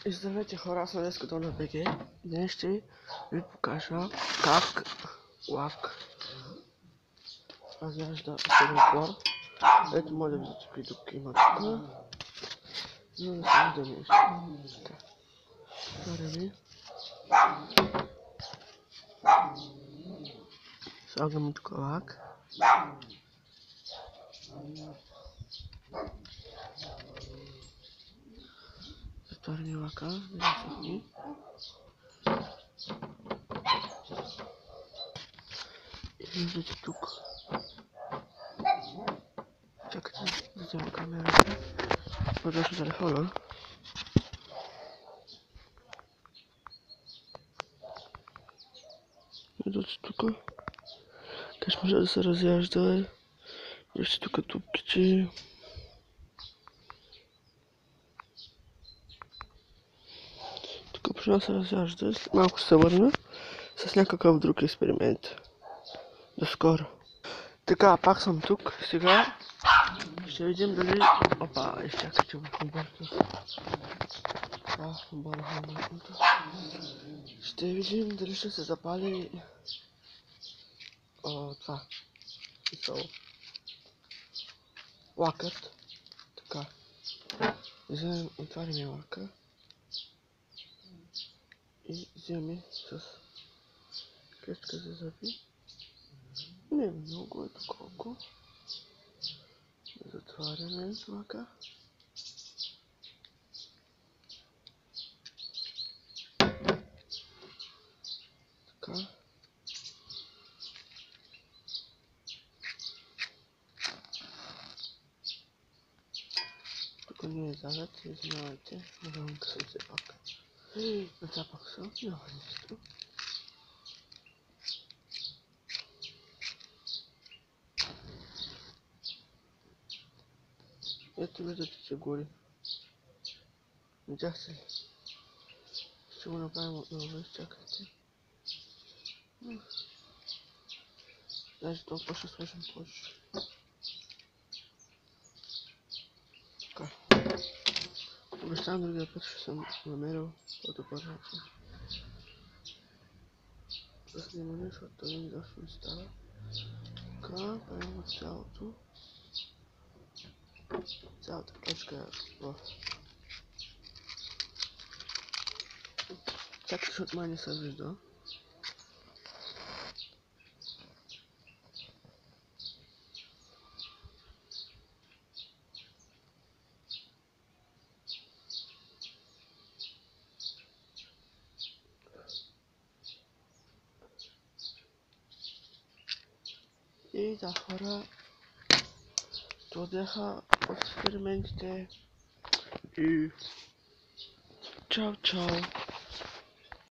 Здравейте хора, аз съм Днеска на БГ. Днес ще ви покажа как лак разяжда стеклофор. Ето може да видите какви дупки има тук. Но да се вижда нещо. Така. Върви. Слагаме тук лак. Затваряме лака, да не съхни. И виждате тук. Чакайте да взема камерата. Подложа телефона. Виждате тук. Как може да се разяжда. Вижте тук дупките. Тук почна се разяжда. След малко ще се върна с някакъв друг експеримент. До скоро. Така, пак съм тук. Сега ще видим дали... Опа, изчакайте върху бърката. Ще видим дали ще се запали това. Лакът. Така. Вземем, отваряме лака. И вземем с клетка за зъби. Не много, ето колко. Затваряме лака. Така. Тук не е загад, извинявайте, надявам късам се пак. Нацапах се, няма нищо. Ето виждате, че гори. Видяхте ли? Ще го направим отново, изчакайте. Даже толкова ще сложим повече. Така. Обещавам другия път ще съм намерил по-добър начин за снимане, защото това изобщо не става. Така, правим цялото. Цялата клечка е в... Чакай, защото май не се вижда. И да, хора, това бяха експериментите и чао, чао!